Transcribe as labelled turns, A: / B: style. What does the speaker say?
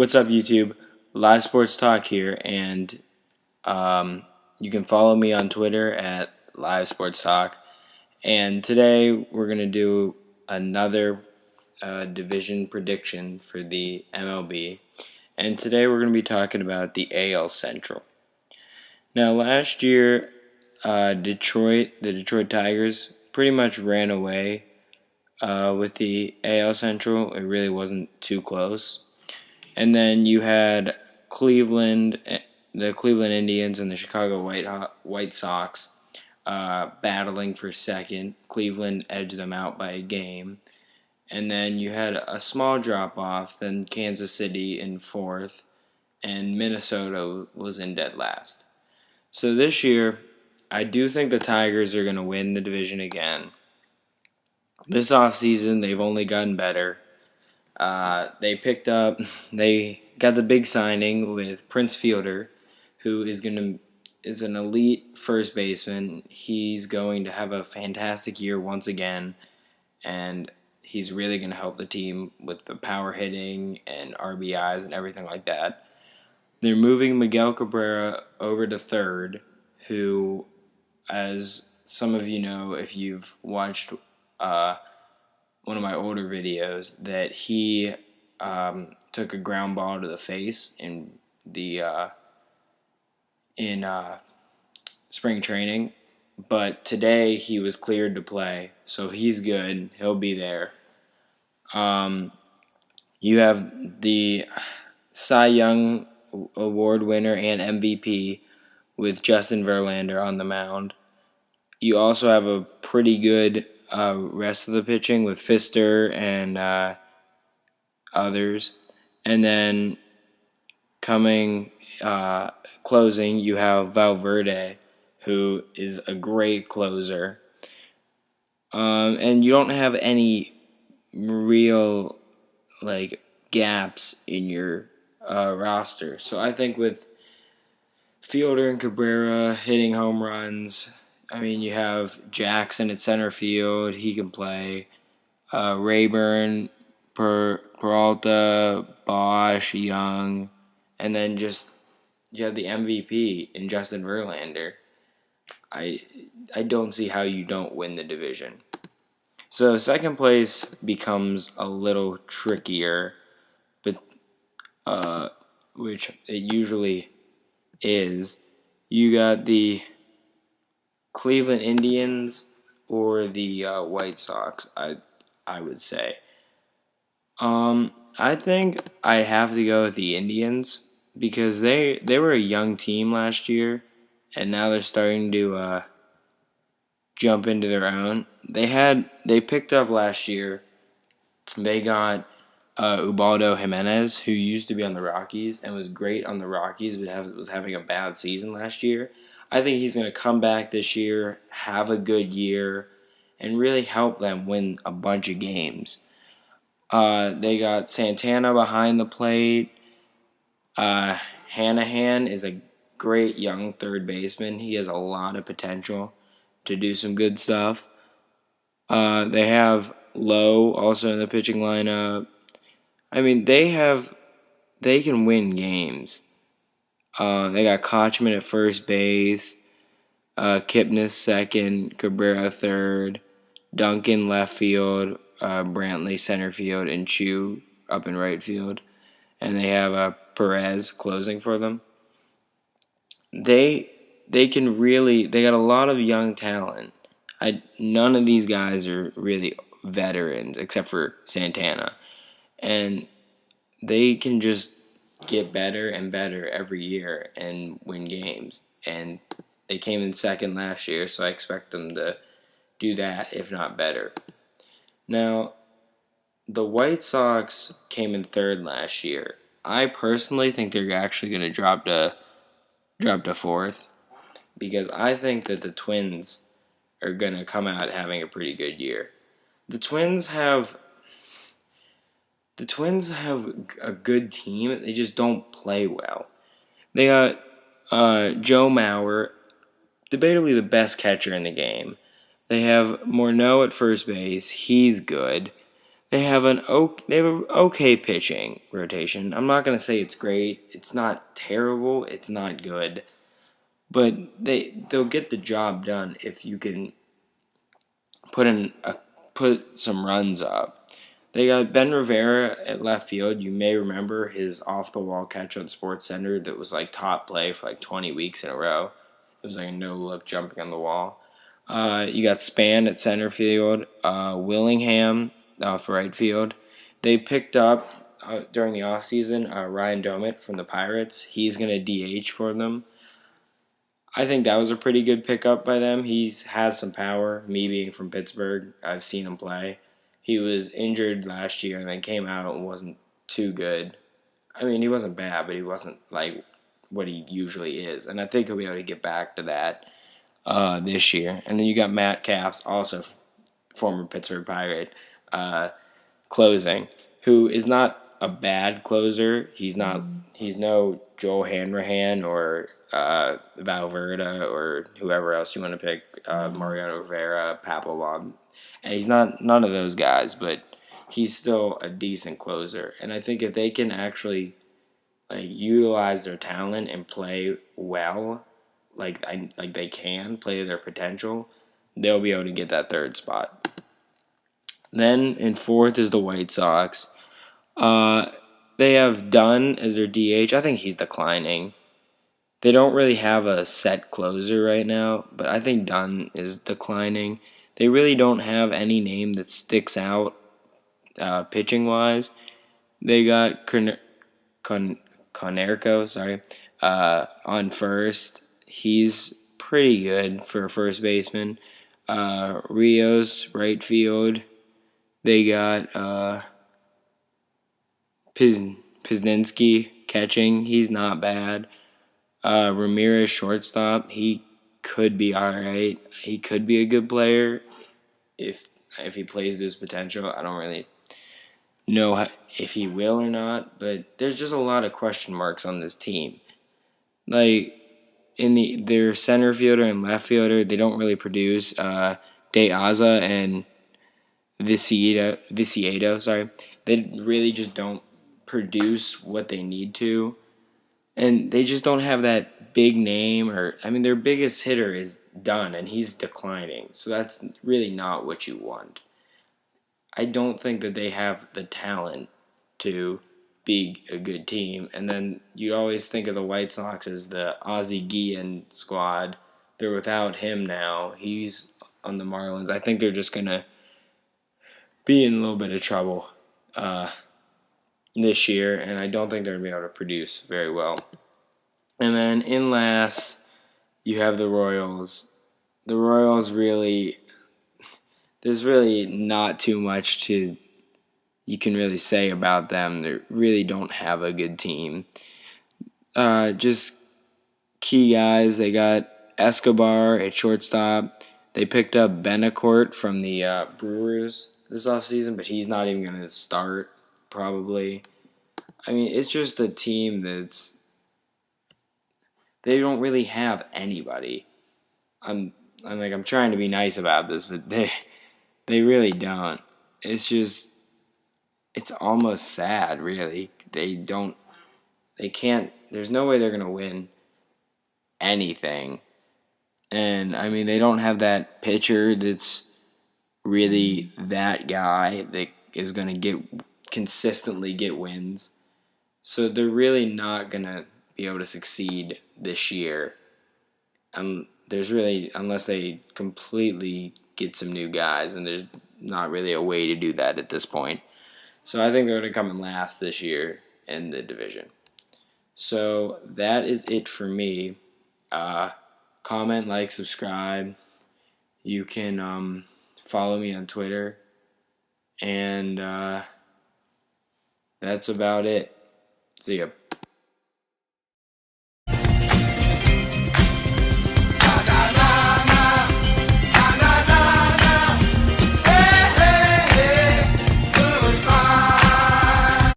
A: What's up, YouTube? Live Sports Talk here, and you can follow me on Twitter at Live Sports Talk. And today we're going to do another division prediction for the MLB. And today we're going to be talking about the AL Central. Now, last year, the Detroit Tigers, pretty much ran away with the AL Central. It really wasn't too close. And then you had the Cleveland Indians and the Chicago White Sox battling for second. Cleveland edged them out by a game. And then you had a small drop-off, then Kansas City in fourth, and Minnesota was in dead last. So this year, I do think the Tigers are going to win the division again. This offseason, they've only gotten better. They got the big signing with Prince Fielder, who is an elite first baseman. He's going to have a fantastic year once again, and he's really going to help the team with the power hitting and RBIs and everything like that. They're moving Miguel Cabrera over to third, who, as some of you know, if you've watched one of my older videos, that he took a ground ball to the face in spring training, but today he was cleared to play, so he's good. He'll be there. You have the Cy Young Award winner and MVP with Justin Verlander on the mound. You also have a pretty good rest of the pitching with Fister and others. And then closing, you have Valverde, who is a great closer. And you don't have any real gaps in your roster. So I think with Fielder and Cabrera hitting home runs, you have Jackson at center field. He can play. Rayburn, Peralta, Bosch, Young, and then you have the MVP in Justin Verlander. I don't see how you don't win the division. So second place becomes a little trickier, but which it usually is. You got the Cleveland Indians or the White Sox, I would say. I think I have to go with the Indians because they were a young team last year, and now they're starting to jump into their own. They picked up last year. They got Ubaldo Jimenez, who used to be on the Rockies and was great on the Rockies, but was having a bad season last year. I think he's going to come back this year, have a good year, and really help them win a bunch of games. They got Santana behind the plate. Hanahan is a great young third baseman. He has a lot of potential to do some good stuff. They have Lowe also in the pitching lineup. They can win games. They got Kochman at first base, Kipnis second, Cabrera third, Duncan left field, Brantley center field, and Chu up in right field. And they have Perez closing for them. They got a lot of young talent. None of these guys are really veterans except for Santana. And they can just get better and better every year and win games. And they came in second last year, so I expect them to do that, if not better. Now, the White Sox came in third last year. I personally think they're actually going to drop to fourth because I think that the Twins are going to come out having a pretty good year. The Twins have a good team. They just don't play well. They got Joe Mauer, debatably the best catcher in the game. They have Morneau at first base. He's good. They have an okay pitching rotation. I'm not gonna say it's great. It's not terrible. It's not good. But they'll get the job done if you can put in put some runs up. They got Ben Rivera at left field. You may remember his off the wall catch on Sports Center that was like top play for like 20 weeks in a row. It was like a no look jumping on the wall. You got Span at center field. Willingham for right field. They picked up during the offseason Ryan Domit from the Pirates. He's going to DH for them. I think that was a pretty good pickup by them. He has some power. Me being from Pittsburgh, I've seen him play. He was injured last year and then came out and wasn't too good. I mean, he wasn't bad, but he wasn't like what he usually is. And I think he'll be able to get back to that this year. And then you got Matt Capps, also former Pittsburgh Pirate, closing, who is not a bad closer. He's not. He's no Joel Hanrahan or Valverde or whoever else you want to pick, Mariano Rivera, Papelbon, and he's not none of those guys. But he's still a decent closer, and I think if they can actually like utilize their talent and play well, like they can play their potential, they'll be able to get that third spot. Then in fourth is the White Sox. They have Dunn as their DH. I think he's declining. They don't really have a set closer right now, but I think Dunn is declining. They really don't have any name that sticks out pitching wise. They got Conerco, on first. He's pretty good for a first baseman. Rios, right field. They got Pisninski catching. He's not bad. Ramirez, shortstop. He could be all right. He could be a good player if he plays to his potential. I don't really know if he will or not, but there's just a lot of question marks on this team. Like in their center fielder and left fielder, they don't really produce. De Aza and Viciedo, they really just don't produce what they need to, and they just don't have that big name. Or I mean, their biggest hitter is Dunn, and he's declining, so that's really not what you want. I don't think that they have the talent to be a good team. And then you always think of the White Sox as the Ozzie Guillen squad. They're without him now. He's on the Marlins. I think they're just gonna be in a little bit of trouble this year, and I don't think they're going to be able to produce very well. And then in last, you have the Royals. The Royals really, there's really not too much you can really say about them. They really don't have a good team. Just key guys, they got Escobar at shortstop. They picked up Benacourt from the Brewers this offseason, but he's not even going to start, probably. I mean, it's just a team they don't really have anybody. I'm trying to be nice about this, but they really don't. It's almost sad, really. They can't, there's no way they're going to win anything. And, I mean, they don't have that pitcher that's really that guy that is going to consistently get wins. So they're really not going to be able to succeed this year. Unless they completely get some new guys, and there's not really a way to do that at this point. So I think they're going to come in last this year in the division. So that is it for me. Comment, like, subscribe. You can follow me on Twitter. And that's about it. See ya.